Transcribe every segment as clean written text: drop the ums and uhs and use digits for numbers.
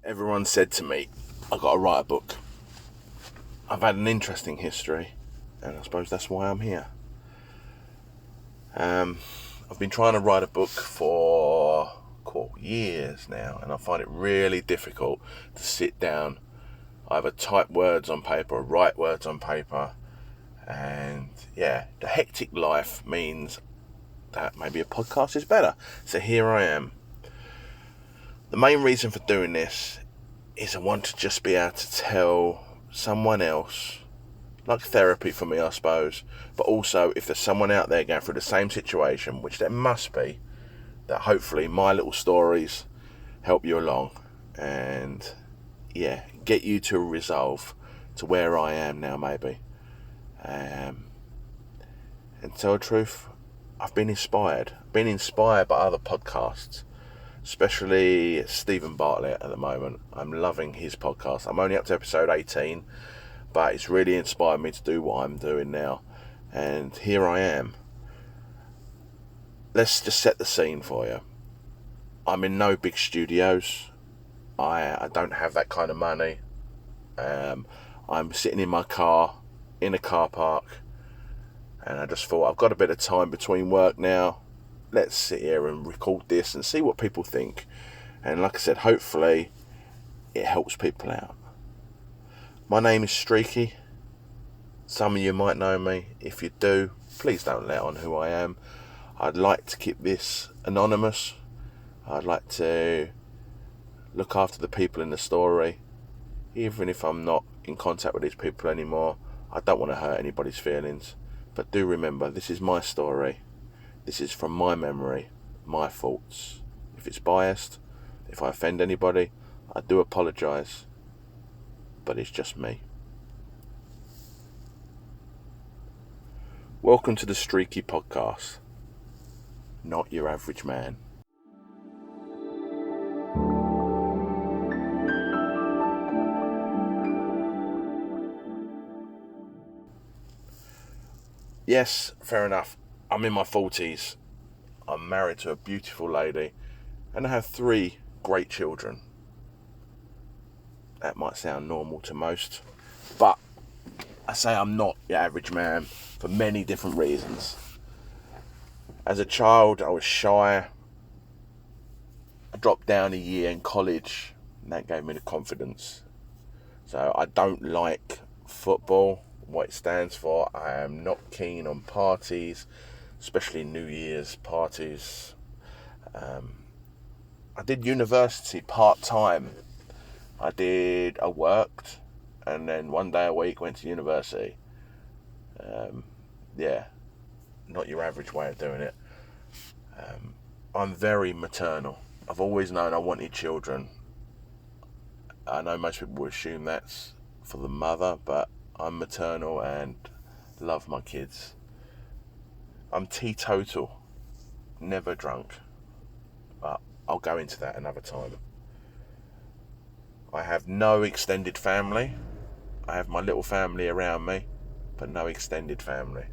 Everyone said to me, I've got to write a book. I've had an interesting history, and I suppose that's why I'm here. I've been trying to write a book for years now, and I find it really difficult to sit down, either type words on paper or write words on paper. And yeah, the hectic life means that maybe a podcast is better. So here I am. The main reason for doing this is I want to just be able to tell someone else, like therapy for me, I suppose, but also if there's someone out there going through the same situation, which there must be, that hopefully my little stories help you along and get you to resolve to where I am now, maybe. And tell the truth, I've been inspired by other podcasts, especially Stephen Bartlett at the moment. I'm loving his podcast. I'm only up to episode 18, but it's really inspired me to do what I'm doing now. And here I am. Let's just set the scene for you. I'm in no big studios. I don't have that kind of money. I'm sitting in my car, in a car park, and I just thought, I've got a bit of time between work now. Let's sit here and record this and see what people think. And like I said, hopefully it helps people out. My name is Streaky. Some of you might know me. If you do, please don't let on who I am. I'd like to keep this anonymous. I'd like to look after the people in the story. Even if I'm not in contact with these people anymore, I don't want to hurt anybody's feelings. But do remember, this is my story. This is from my memory, my thoughts. If it's biased, if I offend anybody, I do apologise. But it's just me. Welcome to the Streaky podcast. Not your average man. Yes, fair enough. I'm in my 40s. I'm married to a beautiful lady, and I have 3 great children. That might sound normal to most, but I say I'm not the average man for many different reasons. As a child, I was shy. I dropped down a year in college, and that gave me the confidence. So I don't like football, what it stands for. I am not keen on parties, especially New Year's parties. I did university part-time. I worked, and then one day a week went to university. Not your average way of doing it. I'm very maternal. I've always known I wanted children. I know most people assume that's for the mother, but I'm maternal and love my kids. I'm teetotal, never drunk, but I'll go into that another time. I have no extended family. I have my little family around me, but no extended family.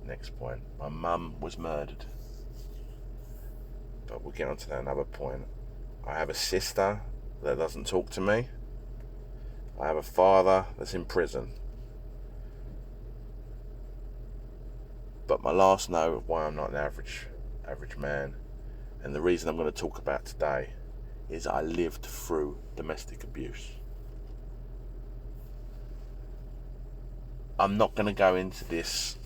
Next point. My mum was murdered. But we'll get on to that another point. I have a sister that doesn't talk to me. I have a father that's in prison. But my last note of why I'm not an average man, and the reason I'm going to talk about today, is I lived through domestic abuse. I'm not going to go into this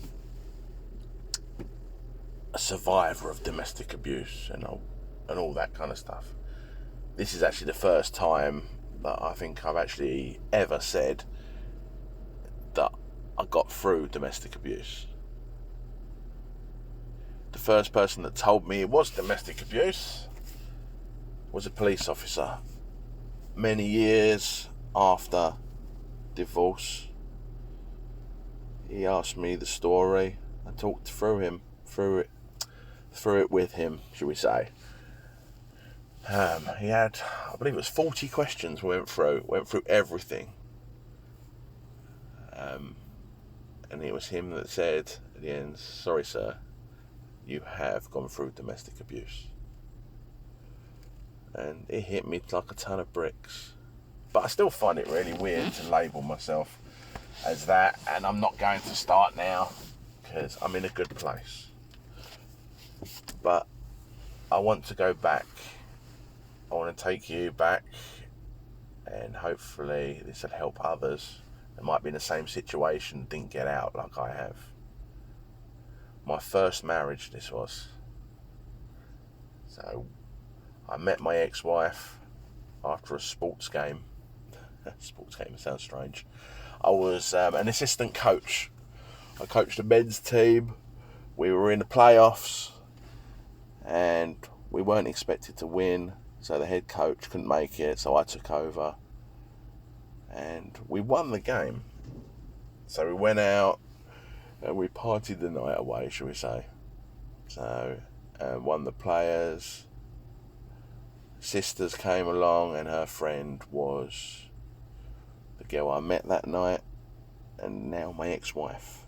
a survivor of domestic abuse and all that kind of stuff. This is actually the first time that I think I've actually ever said that I got through domestic abuse. The first person that told me it was domestic abuse was a police officer. Many years after divorce, he asked me the story. I talked through it with him, shall we say. He had, I believe it was 40 questions we went through everything. And it was him that said at the end, "Sorry sir, you have gone through domestic abuse." and it hit me like a ton of bricks. But I still find it really weird to label myself as that, and I'm not going to start now because I'm in a good place. But I want to go back. I want to take you back, and hopefully this will help others that might be in the same situation, didn't get out like I have. My first marriage, this was. So I met my ex-wife after a sports game. Sports game sounds strange. I was an assistant coach. I coached a men's team. We were in the playoffs and we weren't expected to win, so the head coach couldn't make it, so I took over and we won the game. So we went out and we partied the night away, shall we say. So one of the players' sisters came along, and her friend was the girl I met that night, and now my ex-wife.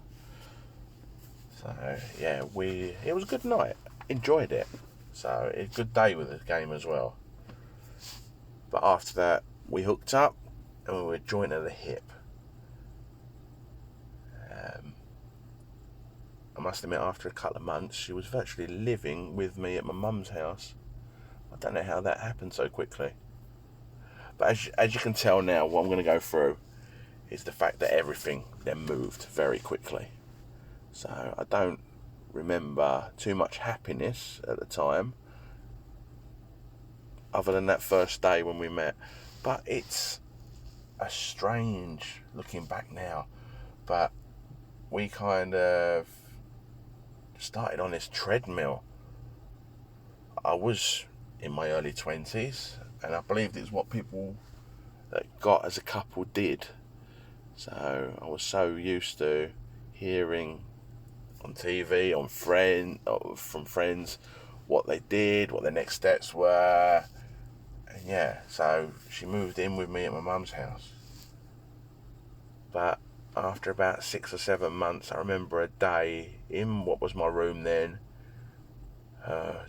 So yeah, it was a good night. Enjoyed it. So it was a good day with the game as well. But after that, we hooked up and we were joined at the hip. I must admit, after a couple of months, she was virtually living with me at my mum's house. I don't know how that happened so quickly. But as you can tell now, what I'm going to go through is the fact that everything then moved very quickly. So I don't remember too much happiness at the time, other than that first day when we met. But it's a strange looking back now. But we kind of started on this treadmill. I was in my early 20s, and I believed it's what people that got as a couple did. So I was so used to hearing on TV, from friends, what they did, what their next steps were. And yeah, so she moved in with me at my mum's house. But after about 6 or 7 months, I remember a day in what was my room then,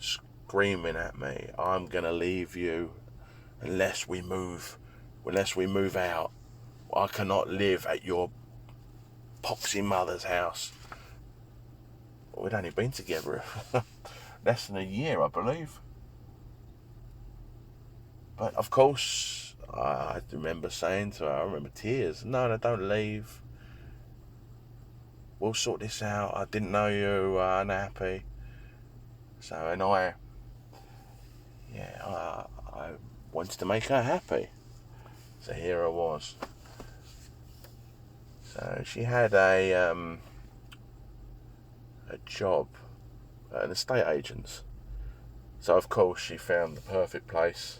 screaming at me, "I'm gonna leave you unless we move out. I cannot live at your poxy mother's house." We'd only been together less than a year, I believe. But of course, I remember saying to her, I remember tears, no, don't leave. We'll sort this out. I didn't know you were unhappy. So, and I wanted to make her happy. So here I was. So she had a job at an estate agent's. So of course she found the perfect place,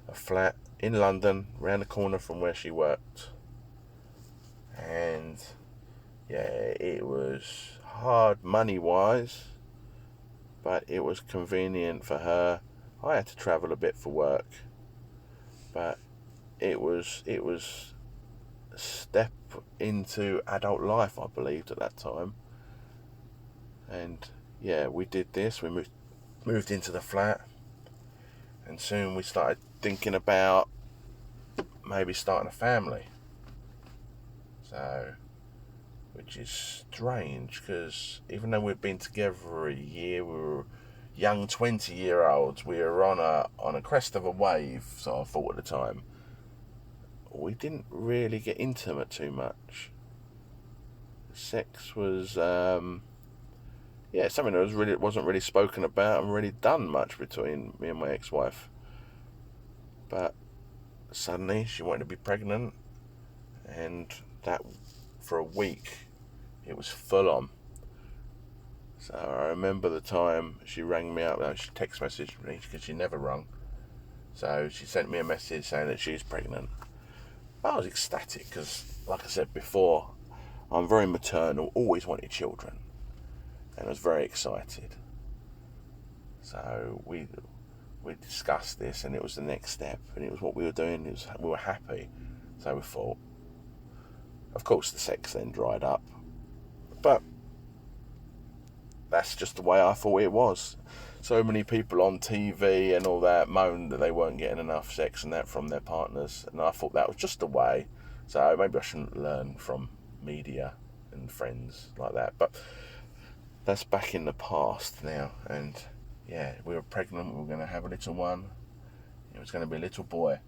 a flat in London, round the corner from where she worked. And yeah, it was hard money-wise, but it was convenient for her. I had to travel a bit for work, but it was a step into adult life, I believed at that time. And yeah, we did this. We moved into the flat, and soon we started thinking about maybe starting a family. So, which is strange, because even though we've been together a year, we were young 20-year-olds, we were on a crest of a wave, so I thought at the time. We didn't really get intimate too much. Sex was something that wasn't really spoken about and really done much between me and my ex-wife. But suddenly she wanted to be pregnant, and that for a week it was full on. So I remember the time she rang me up, she text messaged me because she never rung. So she sent me a message saying that she's pregnant. I was ecstatic because, like I said before, I'm very maternal, always wanted children, and I was very excited. So we discussed this, and it was the next step, and it was what we were doing. We were happy, so we thought. Of course, the sex then dried up, but that's just the way I thought it was. so many people on TV and all that moaned that they weren't getting enough sex and that from their partners, and I thought that was just the way. So maybe I shouldn't learn from media and friends like that. But that's back in the past now, and yeah, we were pregnant. We were going to have a little one. It was going to be a little boy.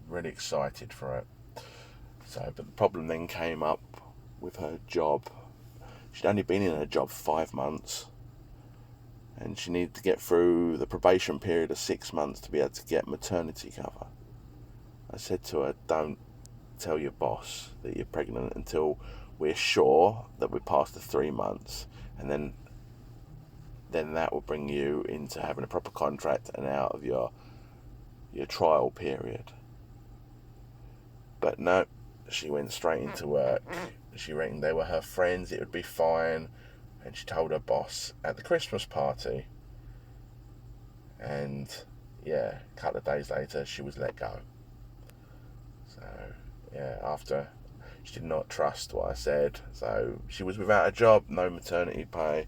Really excited for it. So, but the problem then came up with her job. She'd only been in her job 5 months, and she needed to get through the probation period of 6 months to be able to get maternity cover. I said to her, don't tell your boss that you're pregnant until we're sure that we're past the 3 months, and then that will bring you into having a proper contract and out of your trial period. But no, she went straight into work. She reckoned they were her friends, it would be fine, and she told her boss at the Christmas party. And yeah, a couple of days later she was let go. So yeah, after she did not trust what I said, so she was without a job, no maternity pay,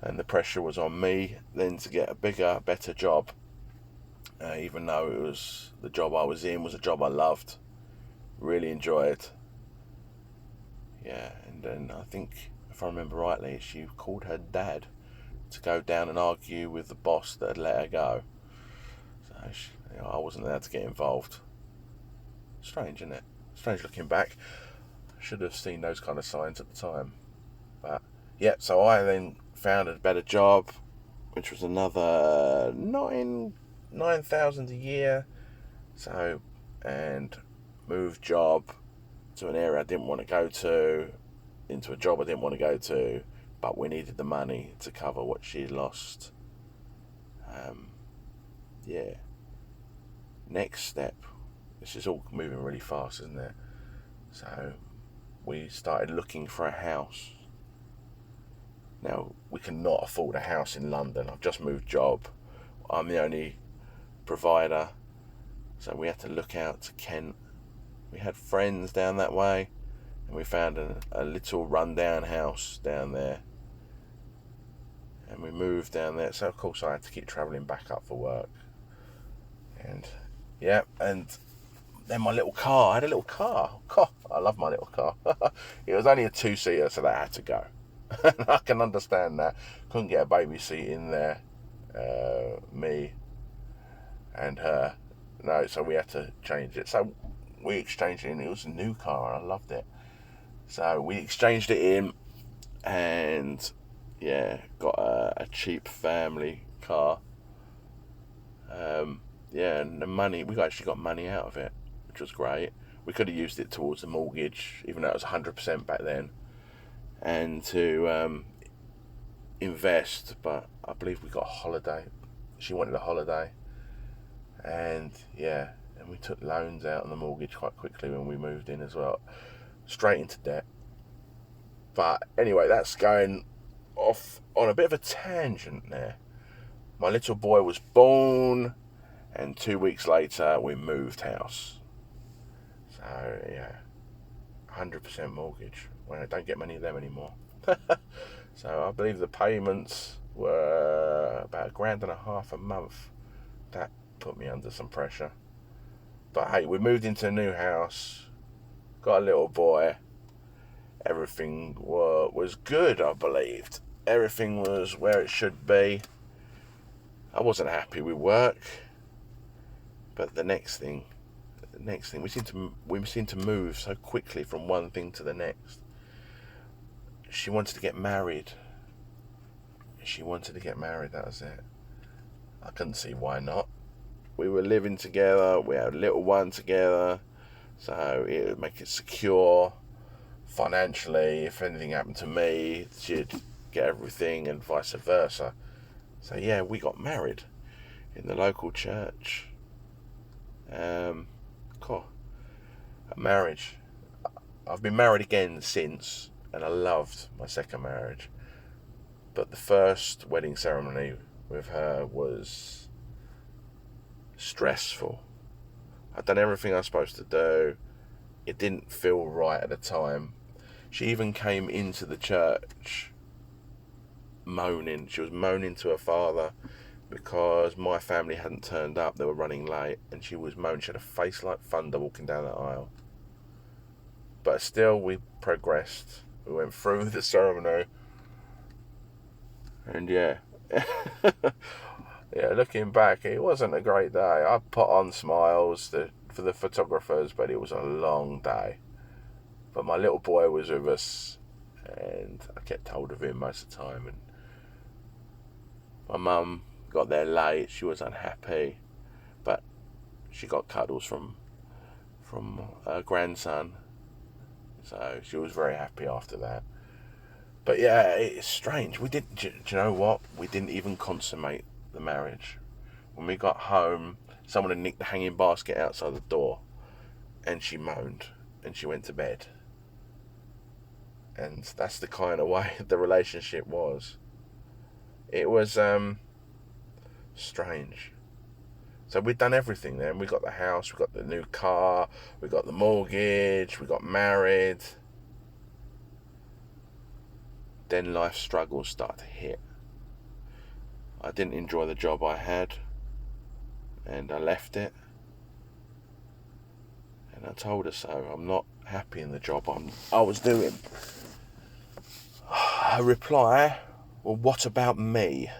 and the pressure was on me then to get a bigger, better job, even though it was the job I was in was a job I loved, really enjoyed. Yeah, and then I think, if I remember rightly, she called her dad to go down and argue with the boss that had let her go. So I wasn't there to get involved. Strange, isn't it? Strange looking back. Should have seen those kind of signs at the time. But yeah, so I then found a better job, which was another 9,000 a year. So, and moved job to an area I didn't want to go to, into a job I didn't want to go to, but we needed the money to cover what she lost. Yeah. Next step. This is all moving really fast, isn't it? So we started looking for a house. Now, we cannot afford a house in London. I've just moved job. I'm the only provider. So we had to look out to Kent. We had friends down that way, and we found a little rundown house down there. And we moved down there. So of course I had to keep travelling back up for work. And yeah, and then my little car. I had a little car. God, I love my little car. It was only a 2-seater, so that had to go. I can understand that. Couldn't get a baby seat in there. Me and her. No, so we had to change it. So we exchanged it in. It was a new car and I loved it. So we exchanged it in and yeah, got a cheap family car. Yeah, and the money, we actually got money out of it, which was great. We could have used it towards the mortgage, even though it was 100% back then, and to invest, but I believe we got a holiday. She wanted a holiday, and yeah, and we took loans out on the mortgage quite quickly when we moved in as well, straight into debt. But anyway, that's going off on a bit of a tangent there. My little boy was born, and 2 weeks later we moved house. So yeah, 100% mortgage. Well, I don't get many of them anymore. So I believe the payments were about $1,500 a month. That put me under some pressure. But hey, we moved into a new house, got a little boy. Everything was good, I believed. Everything was where it should be. I wasn't happy with work, but the next thing, we seemed to move so quickly from one thing to the next. She wanted to get married. That was it. I couldn't see why not. We were living together, we had a little one together, so it would make it secure financially. If anything happened to me, she'd get everything and vice versa. So yeah, we got married in the local church. Cool. A marriage. I've been married again since, and I loved my second marriage. But the first wedding ceremony with her was stressful. I'd done everything I was supposed to do. It didn't feel right at the time. She even came into the church moaning. She was moaning to her father because my family hadn't turned up. They were running late, and she was moaning. She had a face like thunder walking down the aisle. But still, we progressed. We went through the ceremony. And yeah. Yeah, looking back, it wasn't a great day. I put on smiles for the photographers, but it was a long day. But my little boy was with us, and I kept hold of him most of the time. And my mum got there late. She was unhappy, but she got cuddles from her grandson, so she was very happy after that. But yeah, it's strange. We didn't. Do you know what? We didn't even consummate the marriage. When we got home, someone had nicked the hanging basket outside the door, and she moaned, and she went to bed. And that's the kind of way the relationship was. It was strange. So we'd done everything then. We got the house, we got the new car, we got the mortgage, we got married. Then life struggles start to hit. I didn't enjoy the job I had, and I left it. And I told her so. I'm not happy in the job I was doing. Her reply, well, what about me?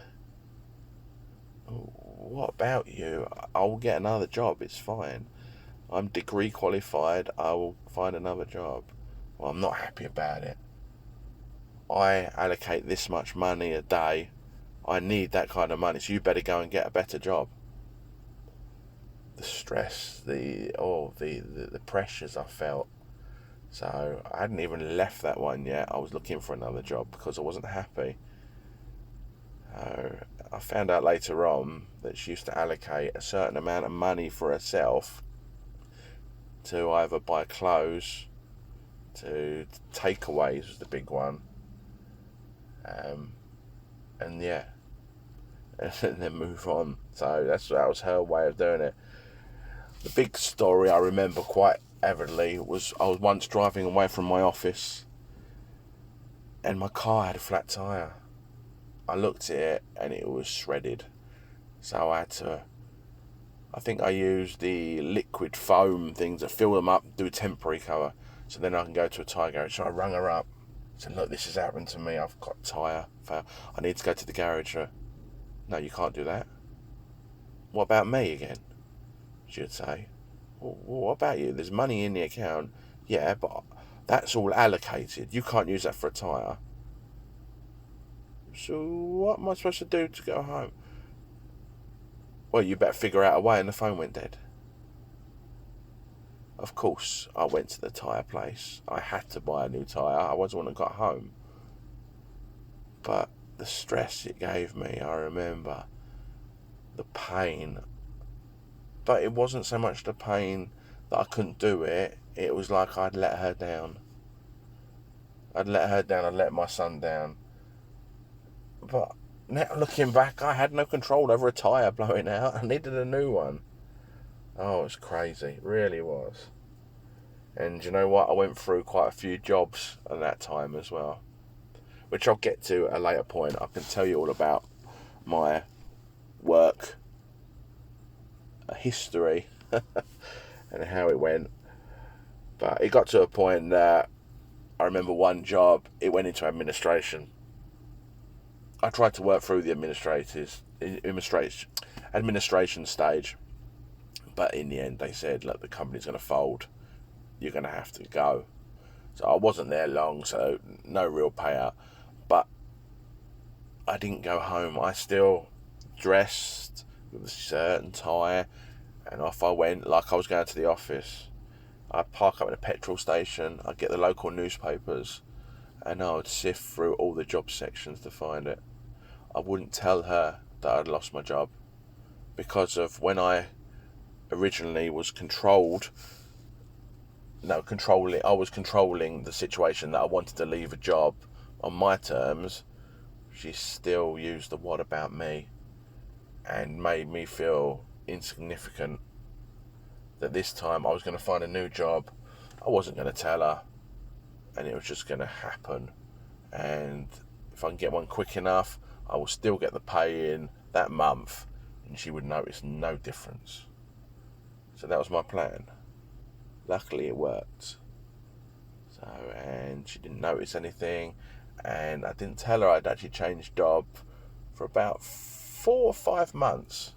What about you? I'll get another job, it's fine. I'm degree qualified, I will find another job. Well, I'm not happy about it. I allocate this much money a day. I need that kind of money, so you better go and get a better job. The stress, the pressures I felt. So I hadn't even left that one yet. I was looking for another job because I wasn't happy. I found out later on that she used to allocate a certain amount of money for herself to either buy clothes, to takeaways was the big one. And yeah, and then move on. So that was her way of doing it. The big story I remember quite avidly was I was once driving away from my office, and my car had a flat tyre. I looked at it and it was shredded. So I think I used the liquid foam things that fill them up, do a temporary cover, so then I can go to a tyre garage. So I rang her up, said, look, this has happened to me, I've got a tyre fail, I need to go to the garage. No, you can't do that. What about me again? She would say, well, what about you? There's money in the account. Yeah, but that's all allocated. You can't use that for a tyre. So what am I supposed to do to go home? Well, you better figure out a way, and the phone went dead. Of course, I went to the tyre place. I had to buy a new tyre. I wasn't when I got home. But the stress it gave me, I remember. The pain. But it wasn't so much the pain that I couldn't do it. It was like I'd let her down. I'd let my son down. But now looking back, I had no control over a tyre blowing out. I needed a new one. Oh, it was crazy. It really was. And you know what? I went through quite a few jobs at that time as well, which I'll get to at a later point. I can tell you all about my work history and how it went. But it got to a point that I remember one job, it went into administration. I tried to work through the administration stage, but in the end they said, look, the company's going to fold, you're going to have to go. So I wasn't there long, so no real payout, but I didn't go home. I still dressed with a shirt and tie, and off I went like I was going to the office. I'd park up at a petrol station, I'd get the local newspapers, and I would sift through all the job sections to find it. I wouldn't tell her that I'd lost my job, because of when I originally was I was controlling the situation that I wanted to leave a job on my terms. She still used the what about me and made me feel insignificant, that this time I was going to find a new job. I wasn't going to tell her, and it was just going to happen. And If I can get one quick enough, I will still get the pay in that month, and she would notice no difference. So that was my plan. Luckily it worked. So, and she didn't notice anything, and I didn't tell her I'd actually changed job for about 4 or 5 months.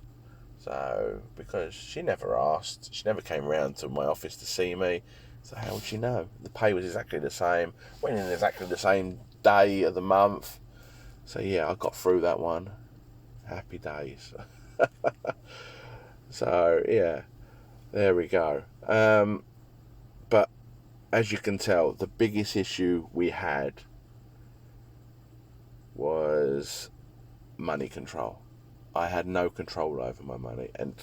So, because she never asked, she never came round to my office to see me, so how would she know? The pay was exactly the same, went in exactly the same day of the month. So yeah, I got through that one. Happy days. So yeah, there we go. But as you can tell, the biggest issue we had was money control. I had no control over my money, and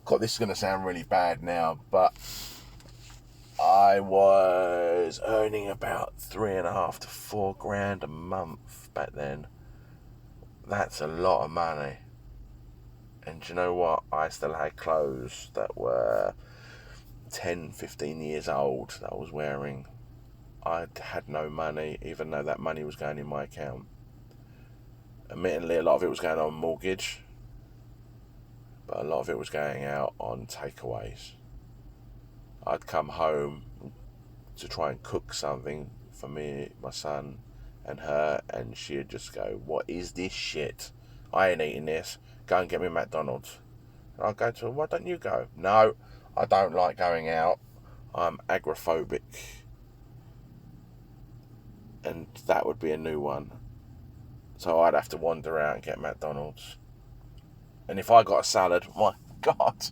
God, this is going to sound really bad now, but I was earning about 3.5 to 4 grand a month back then. That's a lot of money. And do you know what? I still had clothes that were 10, 15 years old that I was wearing. I had no money, even though that money was going in my account. Admittedly, a lot of it was going on mortgage, but a lot of it was going out on takeaways. I'd come home to try and cook something for me, my son, and her, and she'd just go, "What is this shit? I ain't eating this. Go and get me McDonald's." And I'd go to her, "Why don't you go?" "No, I don't like going out. I'm agoraphobic." And that would be a new one. So I'd have to wander out and get McDonald's. And if I got a salad, my God,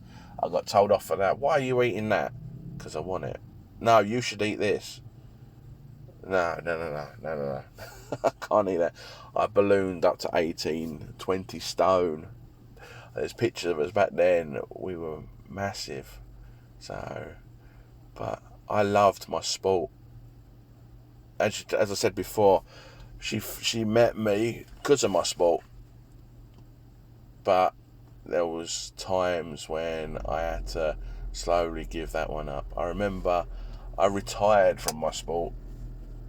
I got told off for that. "Why are you eating that?" "Because I want it." "No, you should eat this." No. I can't eat that. I ballooned up to 18, 20 stone. There's pictures of us back then. We were massive. So, but I loved my sport. As I said before, she met me because of my sport. But there was times when I had to slowly give that one up. I remember I retired from my sport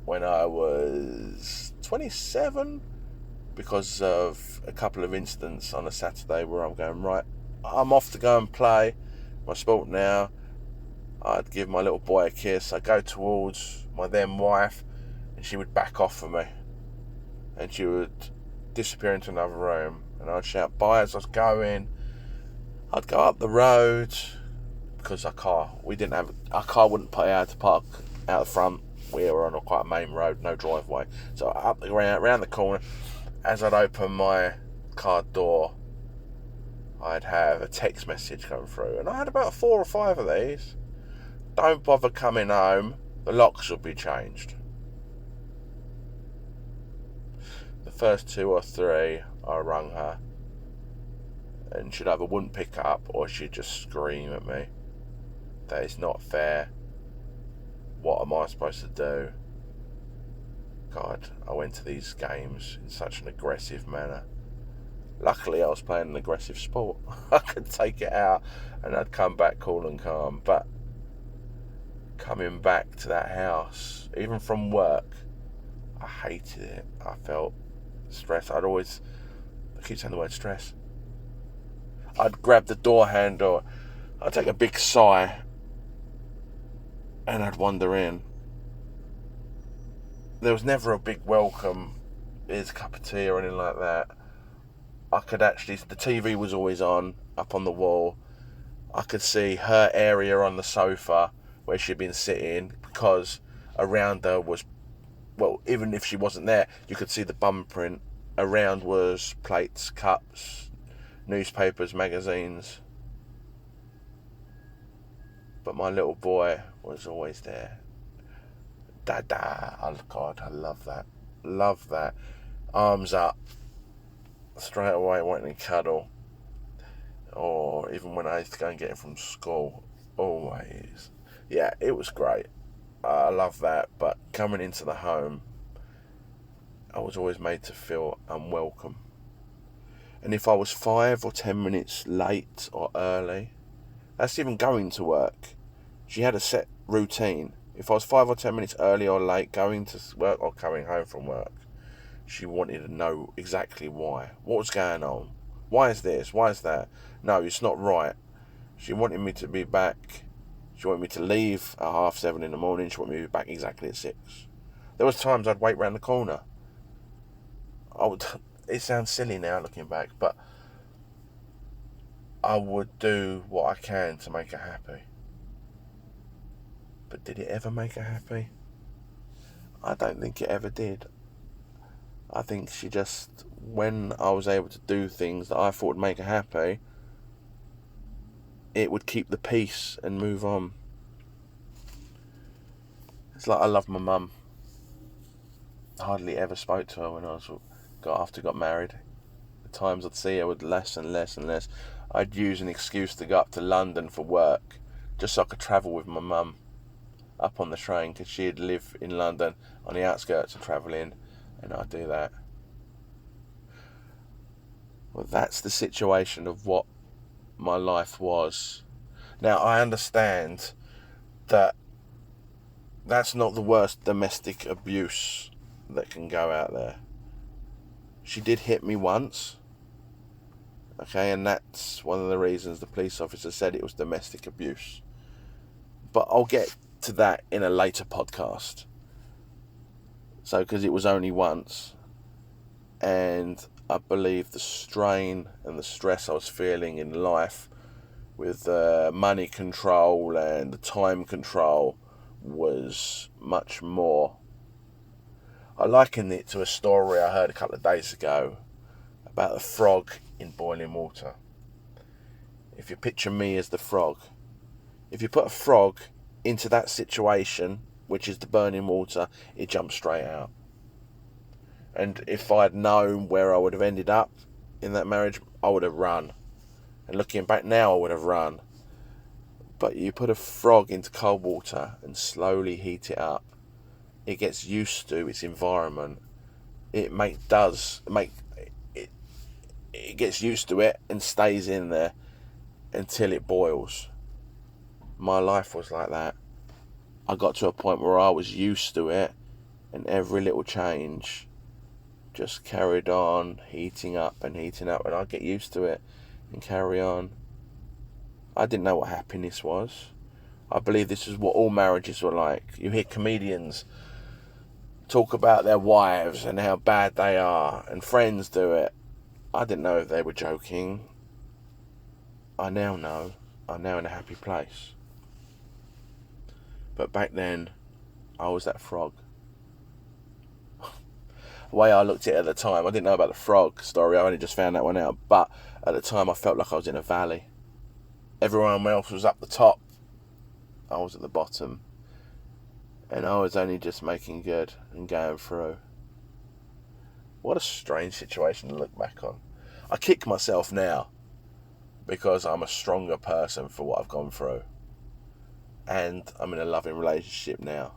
when I was 27 because of a couple of incidents on a Saturday where I'm going, right, I'm off to go and play my sport now. I'd give my little boy a kiss. I'd go towards my then wife, and she would back off of me, and she would disappear into another room, and I'd shout bye as I was going. I'd go up the road because our car wouldn't put out to park out the front. We were on quite a main road, no driveway. So up around the corner, as I'd open my car door, I'd have a text message come through, and I had about 4 or 5 of these. "Don't bother coming home, the locks will be changed." The first 2 or 3, I rung her, and she'd either wouldn't pick up or she'd just scream at me. "That is not fair. What am I supposed to do?" God, I went to these games in such an aggressive manner. Luckily, I was playing an aggressive sport. I could take it out and I'd come back cool and calm. But coming back to that house, even from work, I hated it. I felt stress. I keep saying the word stress. I'd grab the door handle, I'd take a big sigh, and I'd wander in. There was never a big welcome, "Here's a cup of tea" or anything like that. I could actually, the TV was always on, up on the wall. I could see her area on the sofa where she'd been sitting, because around her was, well, even if she wasn't there, you could see the bum print. Around was plates, cups, newspapers, magazines. But my little boy was always there. Dada. Oh God, I love that. Love that. Arms up. Straight away wanting to cuddle. Or even when I used to go and get him from school. Always. Yeah, it was great. I love that. But coming into the home, I was always made to feel unwelcome. And if I was 5 or 10 minutes late or early, that's even going to work. She had a set routine. If I was 5 or 10 minutes early or late going to work or coming home from work, She wanted to know exactly why. What was going on? Why is this? Why is that? No, it's not right. She wanted me to be back. She wanted me to leave at 7:30 in the morning. She wanted me to be back exactly at 6. There was times I'd wait round the corner. It sounds silly now looking back, but I would do what I can to make her happy. But did it ever make her happy? I don't think it ever did. I think she just, when I was able to do things that I thought would make her happy, it would keep the peace and move on. It's like I love my mum. I hardly ever spoke to her when after I got married. The times I'd see her would less and less and less. I'd use an excuse to go up to London for work, just so I could travel with my mum up on the train, because she'd live in London on the outskirts of travelling, and I'd do that. Well, that's the situation of what my life was. Now, I understand that that's not the worst domestic abuse that can go out there. She did hit me once, okay, and that's one of the reasons the police officer said it was domestic abuse. But I'll get to that in a later podcast. So, because it was only once, and I believe the strain and the stress I was feeling in life with money control and the time control was much more. I likened it to a story I heard a couple of days ago about a frog in boiling water. If you picture me as the frog, if you put a frog into that situation, which is the burning water, it jumps straight out. And if I'd known where I would have ended up in that marriage, I would have run. And looking back now, I would have run. But you put a frog into cold water and slowly heat it up, it gets used to its environment. It gets used to it and stays in there until it boils. My life was like that. I got to a point where I was used to it, and every little change just carried on heating up, and I'd get used to it and carry on. I didn't know what happiness was. I believe this is what all marriages were like. You hear comedians talk about their wives and how bad they are, and friends do it. I didn't know if they were joking. I now know. I'm now in a happy place. But back then, I was that frog. The way I looked at it at the time, I didn't know about the frog story. I only just found that one out. But at the time, I felt like I was in a valley. Everyone else was up the top. I was at the bottom. And I was only just making good and going through. What a strange situation to look back on. I kick myself now because I'm a stronger person for what I've gone through. And I'm in a loving relationship now.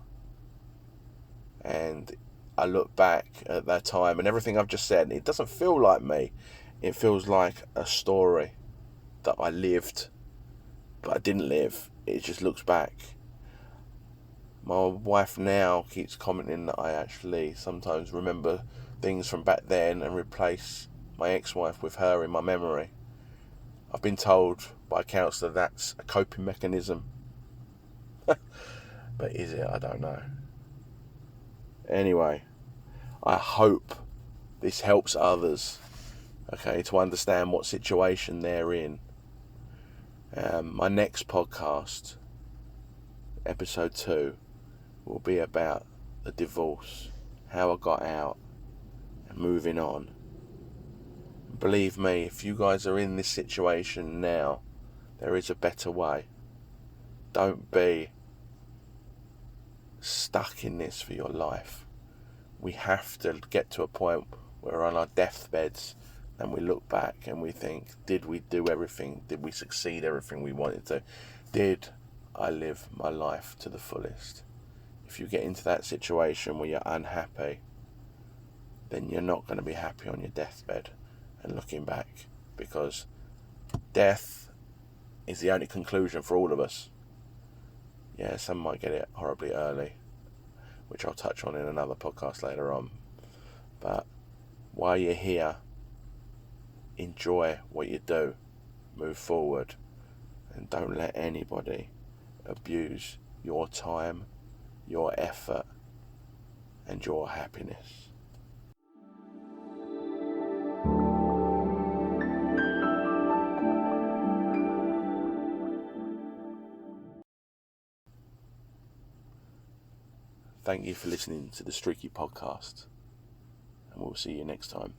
And I look back at that time and everything I've just said, it doesn't feel like me. It feels like a story that I lived, but I didn't live. It just looks back. My wife now keeps commenting that I actually sometimes remember things from back then and replace my ex-wife with her in my memory. I've been told by a counsellor that's a coping mechanism. But is it? I don't know. Anyway, I hope this helps others, okay, to understand what situation they're in. My next podcast, episode 2, will be about the divorce, how I got out, and moving on. Believe me, if you guys are in this situation now, there is a better way. Don't be stuck in this for your life. We have to get to a point where we're on our deathbeds and we look back and we think, did we do everything? Did we succeed everything we wanted to? Did I live my life to the fullest? If you get into that situation where you're unhappy, then you're not going to be happy on your deathbed and looking back, because death is the only conclusion for all of us. Yeah, some might get it horribly early, which I'll touch on in another podcast later on. But while you're here, enjoy what you do, move forward, and don't let anybody abuse your time, your effort, and your happiness. Thank you for listening to the Streaky podcast, and we'll see you next time.